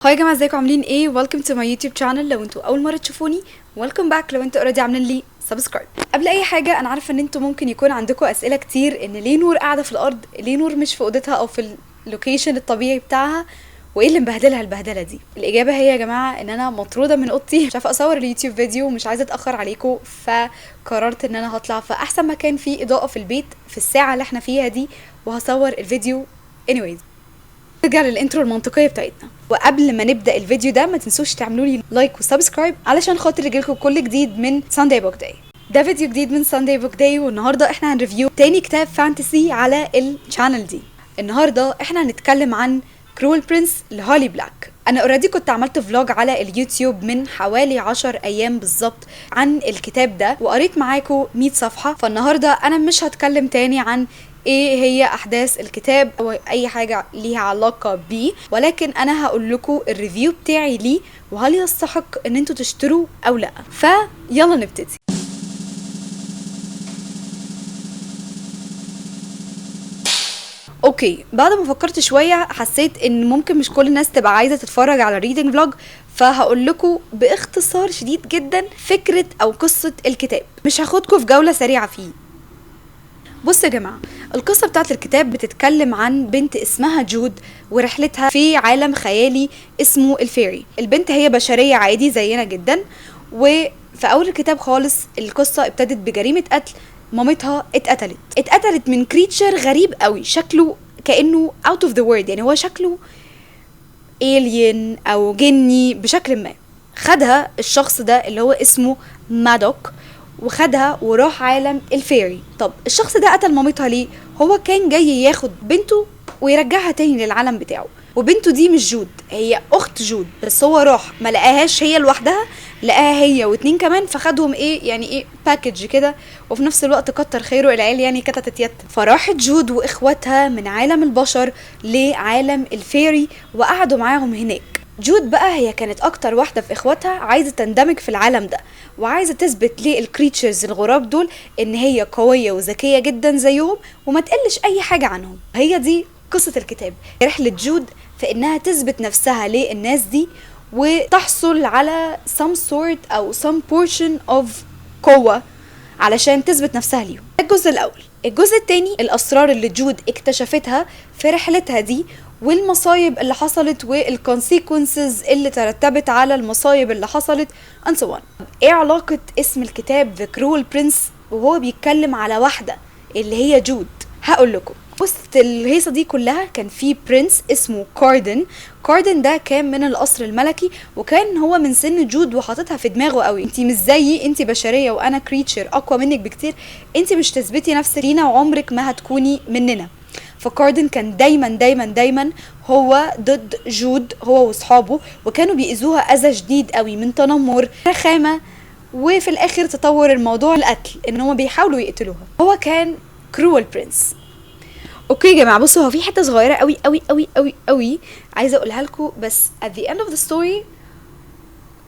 هاي يا جماعه، ازيكم عاملين ايه؟ ويلكم تو ماي يوتيوب شانل. لو انتوا اول مره تشوفوني ويلكم باك، لو انتوا اوريدي عاملين لي سبسكرايب. قبل اي حاجه، انا عارفه ان انتوا ممكن يكون عندكم اسئله كتير، ان ليه نور قاعده في الارض، ليه نور مش في اوضتها او في اللوكيشن الطبيعي بتاعها، وايه اللي مبهدلها البهدله دي؟ الاجابه هي يا جماعه ان انا مطروده من اوضتي، مش عارفه اصور اليوتيوب فيديو ومش عايزه اتاخر عليكم، فقررت ان انا هطلع في احسن مكان فيه اضاءه في البيت في الساعه اللي احنا فيها دي، وهصور الفيديو. anyways، نرجع للانترو المنطقيه بتاعتنا. وقبل ما نبدا الفيديو ده، ما تنسوش تعملوا لي لايك وسبسكرايب علشان خاطر يجيلكم كل جديد من سانداي بوك داي. ده فيديو جديد من سانداي بوك داي، والنهارده احنا هنريفيو تاني كتاب فانتسي على الشانل دي. النهارده احنا هنتكلم عن كرول برنس لهولي بلاك. انا اوريدي كنت عملت فلوج على اليوتيوب من حوالي 10 ايام بالظبط عن الكتاب ده، وقريت معاكم 100 صفحه. فالنهارده انا مش هتكلم تاني عن ايه هي احداث الكتاب او اي حاجه ليها علاقه بيه، ولكن انا هقول لكم الريفيو بتاعي ليه، وهل يستحق ان انتوا تشتروه او لا. فيلا نبتدي. اوكي، بعد ما فكرت شويه حسيت ان ممكن مش كل الناس تبقى عايزه تتفرج على ريدنج فلوج، فهقول لكم باختصار شديد جدا فكره او قصه الكتاب، مش هاخدكم في جوله سريعه فيه. بصوا يا جماعة، القصة بتاعت الكتاب بتتكلم عن بنت اسمها جود ورحلتها في عالم خيالي اسمه الفيري. البنت هي بشرية عادي زينا جدا، وفي أول الكتاب خالص القصة ابتدت بجريمة قتل. مامتها اتقتلت من كريتشر غريب قوي، شكله كأنه out of the world، يعني هو شكله alien أو جني بشكل ما. خدها الشخص ده اللي هو اسمه مادوك، وخدها وراح عالم الفيري. طب الشخص ده قتل مامتها ليه؟ هو كان جاي ياخد بنته ويرجعها تاني للعالم بتاعه، وبنته دي مش جود، هي اخت جود، بس هو راح ما لقاهاش هي لوحدها، لقاها هي واتنين كمان، فخدهم ايه يعني ايه باكج كده. وفي نفس الوقت كتر خيره العيال يعني كتت يت. فراحت جود واخواتها من عالم البشر لعالم الفيري وقعدوا معاهم هناك. جود بقى هي كانت اكتر واحدة في اخواتها عايزة تندمج في العالم ده، وعايزة تثبت للكريتشرز الغراب دول ان هي قوية وذكية جدا زيهم وما تقلش اي حاجة عنهم. هي دي قصة الكتاب، رحلة جود في انها تثبت نفسها للناس دي وتحصل على some sort او some portion of قوة علشان تثبت نفسها ليهم. الجزء الاول. الجزء التاني، الاسرار اللي جود اكتشفتها في رحلتها دي، والمصايب اللي حصلت والكونسيكونسز اللي ترتبت على المصايب اللي حصلت and so on. ايه علاقة اسم الكتاب The Cruel Prince وهو بيتكلم على واحدة اللي هي جود؟ هقول لكم. وسط الهيصة دي كلها كان في برنس اسمه كاردن ده كان من القصر الملكي، وكان هو من سن جود وحاططها في دماغه قوي، انتي مش زيي، انتي بشرية وانا كريتشر اقوى منك بكتير، انتي مش تثبتي نفسك لينا وعمرك ما هتكوني مننا. فكاردن كان دايما هو ضد جود هو واصحابه، وكانوا بيأذوها اذى شديد قوي من تنمر، رخامة، وفي الاخر تطور الموضوع القتل، ان هما بيحاولوا يقتلوها. هو كان كرول برنس. اوكي يا جماعه، بصوا، هو في حته صغيره قوي قوي قوي قوي قوي عايزه اقولها لكم، بس at the end of the story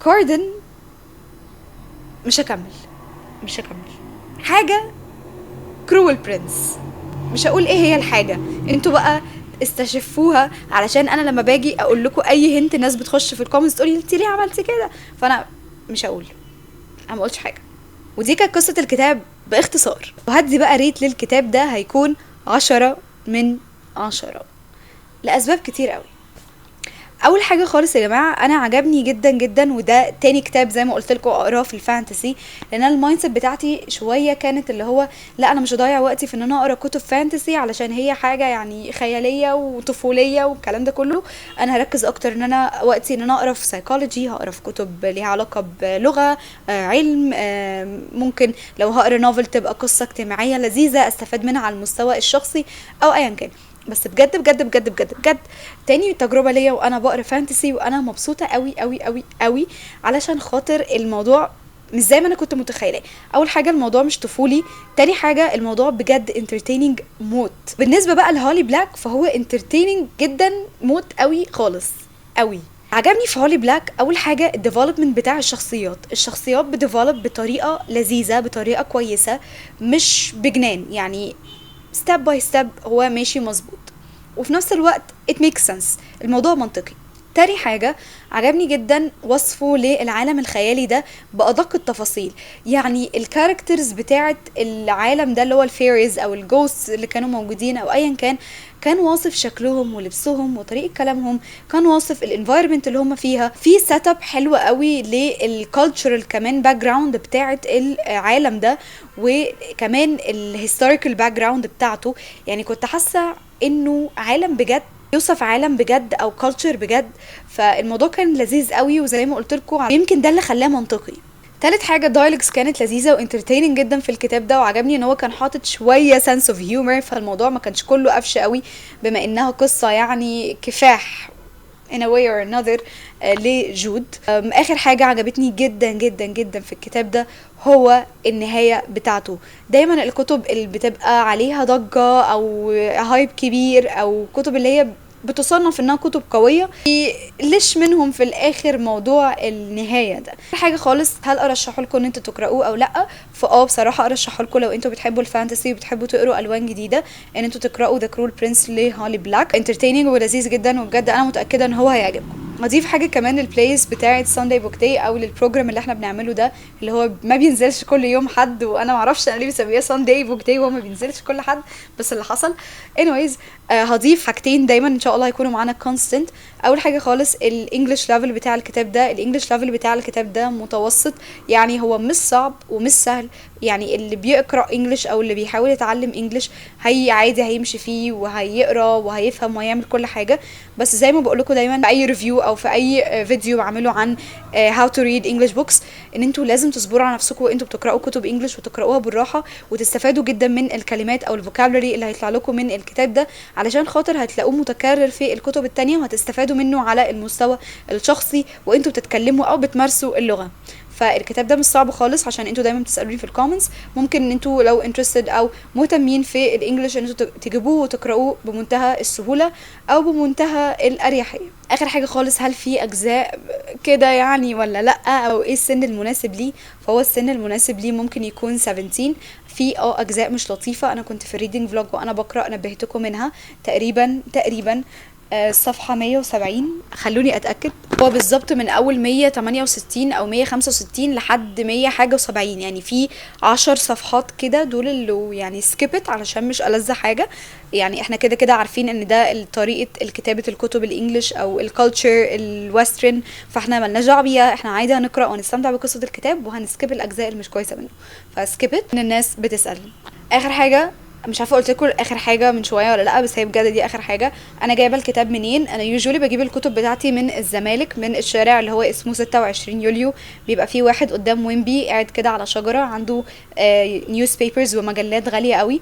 كاردن مش هكمل حاجه كرول برنس. مش هقول ايه هي الحاجه، انتوا بقى استشفوها، علشان انا لما باجي اقول لكم اي هنت ناس بتخش في الكومنتس تقولي انت ليه عملتي كده، فانا مش هقول، انا ما قلتش حاجه. ودي كانت قصه الكتاب باختصار. وهدي بقى ريت للكتاب ده هيكون 10 من 10 لأسباب كتير قوي. اول حاجه خالص يا جماعه، انا عجبني جدا جدا، وده تاني كتاب زي ما قلت لكم اقراه في الفانتسي، لان المايند سيت بتاعتي شويه كانت اللي هو لا، انا مش هضيع وقتي في ان انا اقرا كتب فانتسي علشان هي حاجه يعني خياليه وطفوليه والكلام ده كله. انا هركز اكتر ان انا وقتي ان انا اقرا في سايكولوجي، هقرا في كتب ليها علاقه بلغه، علم، ممكن لو هقرا نوفل تبقى قصه اجتماعيه لذيذه استفاد منها على المستوى الشخصي او ايا كان. بس بجد بجد بجد بجد بجد تاني تجربة ليا وانا بقرا فانتسي، وانا مبسوطة قوي قوي قوي قوي علشان خاطر الموضوع مش زي ما انا كنت متخيله. اول حاجه الموضوع مش طفولي، تاني حاجه الموضوع بجد انترتيننج موت. بالنسبه بقى لهولي بلاك فهو انترتيننج جدا موت قوي خالص قوي. عجبني في هولي بلاك اول حاجه الديفلوبمنت بتاع الشخصيات بديفلوب بطريقه لذيذه، بطريقه كويسه، مش بجنان يعني، ستيب باي ستيب هو ماشي مظبوط، وفي نفس الوقت it makes sense، الموضوع منطقي. تاني حاجة عجبني جدا وصفه للعالم الخيالي ده بأدق التفاصيل. يعني الكاركترز بتاعت العالم ده اللي هو الفيريز او الجوست اللي كانوا موجودين او ايا كان، كان واصف شكلهم ولبسهم وطريقة كلامهم، كان واصف الانفايرمنت اللي هم فيها، في سيت اب حلو قوي للكالتشرال كمان باك جراوند بتاعت العالم ده، وكمان الهيستوريكال باك جراوند بتاعته. يعني كنت حاسة انه عالم بجد يوصف عالم بجد او كلتشر بجد. فالموضوع كان لذيذ قوي، وزي ما قلت لكم يمكن ده اللي خلاه منطقي. تالت حاجه الدايلوجز كانت لذيذه وانترتيننج جدا في الكتاب ده، وعجبني ان هو كان حاطط شويه سنس اوف هيومر، فالموضوع ما كانش كله قفش قوي بما انها قصه يعني كفاح in a way or another لجود. اخر حاجة عجبتني جدا جدا جدا في الكتاب ده هو النهاية بتاعته. دايما الكتب اللي بتبقى عليها ضجة او هايب كبير او كتب اللي هي بتصنف انها كتب قوية، ليش منهم في الاخر موضوع النهاية ده. حاجة خالص، هل ارشحه لكم ان انتوا تقرأوه او لا؟ بصراحة ارشحه لكم لو انتوا بتحبوا الفانتسي وبتحبوا تقروا الوان جديدة، ان انتوا تقرأوا ذا كرول برنس لهالي بلاك. انترتيننج ولذيذ جدا، وبجد انا متأكدة ان هو هيعجبكم. اضيف حاجه كمان، البلايز بتاعه سانداي بوك داي او للبروجرام اللي احنا بنعمله ده اللي هو ما بينزلش كل يوم حد، وانا معرفش انا ليه بسميه سانداي بوك داي وهو ما بينزلش كل حد، بس اللي حصل anyways. هضيف حاجتين دايما ان شاء الله هيكونوا معانا كونستنت. اول حاجه خالص الانجليش ليفل بتاع الكتاب ده. الانجليش ليفل بتاع الكتاب ده متوسط، يعني هو مش صعب ومش سهل. يعني اللي بيقرا انجليش او اللي بيحاول يتعلم انجليش هي عادي هيمشي فيه وهيقرا وهيفهم وهيعمل كل حاجه. بس زي ما بقول لكم دايما في اي ريفيو او في اي فيديو بعمله عن how to read English books، ان انتوا لازم تصبروا على نفسكم وانتوا بتقراوا كتب انجليش وتقراوها بالراحه وتستفادوا جدا من الكلمات او الفوكابولري اللي هيطلع لكم من الكتاب ده، علشان خاطر هتلاقوه متكرر في الكتب التانية وهتستفادوا منه على المستوى الشخصي وانتوا بتتكلموا او بتمارسوا اللغه. فالكتاب ده مش صعب خالص، عشان انتوا دايما بتسالوني في الكومنتس. ممكن ان انتوا لو انترستد او مهتمين في الانجليش ان انتوا تجيبوه وتقراوه بمنتهى السهوله او بمنتهى الاريحيه. اخر حاجه خالص، هل في اجزاء كده يعني ولا لا، او ايه السن المناسب ليه؟ فهو السن المناسب ليه ممكن يكون 17. في اجزاء مش لطيفه، انا كنت في الريدنج فلوج وانا بقرا نبهتكم منها تقريبا الصفحة 170، خلوني اتأكد، هو بالظبط من اول 168 او 165 لحد 100 حاجة و70. يعني في 10 صفحات كده دول اللي يعني سكيبت علشان مش ألذ حاجة. يعني احنا كده كده عارفين ان ده طريقة الكتابة الكتب الانجليش او الكالتشر الويسترن، فاحنا ملناش دعوه بيها، احنا عادي هنقرا ونستمتع بقصة الكتاب وهنسكيب الاجزاء اللي مش كويسة منه. فسكيبت ان الناس بتسألني. اخر حاجة، مش عارفه قلت لكم اخر حاجه من شويه ولا لا، بس هي بجد دي اخر حاجه. انا جايبه الكتاب منين؟ انا يوجولي بجيب الكتب بتاعتي من الزمالك، من الشارع اللي هو اسمه 26 يوليو. بيبقى فيه واحد قدام وينبي قاعد كده على شجره، عنده نيوز بيبرز ومجلات غاليه قوي،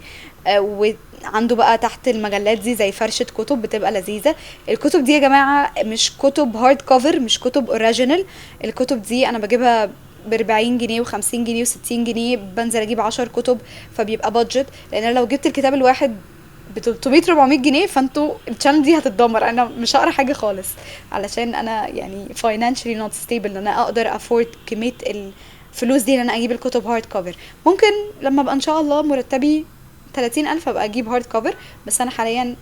وعنده بقى تحت المجلات دي زي فرشه كتب بتبقى لذيذه. الكتب دي يا جماعه مش كتب هارد كفر، مش كتب اوريجينال. الكتب دي انا بجيبها ب40 جنيه و50 جنيه و60 جنيه، بنزل اجيب 10 كتب فبيبقى بادجت. لان انا لو جبت الكتاب الواحد ب 300 400 جنيه فانتوا الشانل دي هتتدمر. انا مش هقرا حاجه خالص علشان انا يعني financially not stable ان انا اقدر افورد كميه الفلوس دي ان انا اجيب الكتب هارد كفر. ممكن لما ابقى ان شاء الله مرتبي 30,000 ابقى اجيب هارد كفر، بس انا حاليا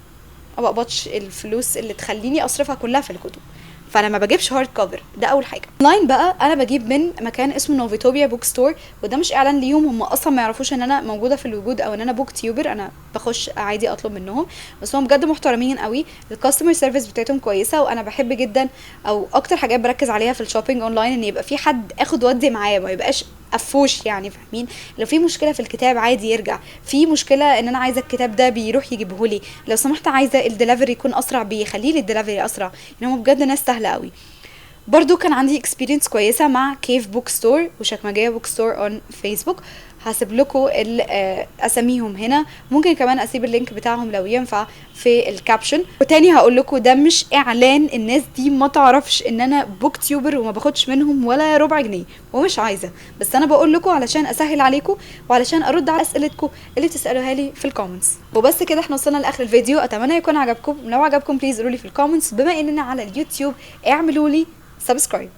ما بقبضش الفلوس اللي تخليني اصرفها كلها في الكتب، فانا ما بجيبش هارد كفر. ده اول حاجه. اونلاين بقى انا بجيب من مكان اسمه نوفيتوبيا بوك ستور، وده مش اعلان ليهم، هم اصلا ما يعرفوش ان انا موجوده في الوجود او ان انا بوك تيوبر. انا بخش عادي اطلب منهم، بس هم بجد محترمين قوي، الكاستمر سيرفيس بتاعتهم كويسه. وانا بحب جدا او اكتر حاجات بركز عليها في الشوبينج اونلاين ان يبقى في حد اخد ودي معايا، ما يبقاش قفوش. يعني فاهمين؟ لو في مشكله في الكتاب عادي يرجع، في مشكله ان انا عايزه الكتاب ده بيروح يجيبه لي، لو سمحت عايزه الدليفري يكون اسرع بيخلي لي الدليفري اسرع. يعني هم بجد ناس سهله قوي. برضو كان عندي اكسبيرينس كويسه مع كيف بوك ستور وشكمجيه بوك ستور اون فيسبوك. هسيب لكم اساميهم هنا، ممكن كمان اسيب اللينك بتاعهم لو ينفع في الكابشن. وتاني هقول لكم ده مش اعلان، الناس دي ما تعرفش ان انا بوك تيوبر وما باخدش منهم ولا ربع جنيه ومش عايزه، بس انا بقول لكم علشان اسهل عليكم وعلشان ارد على اسئلتكم اللي بتسالوها لي في الكومنتس. وبس كده احنا وصلنا لاخر الفيديو، اتمنى يكون عجبكم. لو عجبكم بليز قولوا لي في الكومنتس. بما اننا على اليوتيوب اعملوا لي سبسكرايب.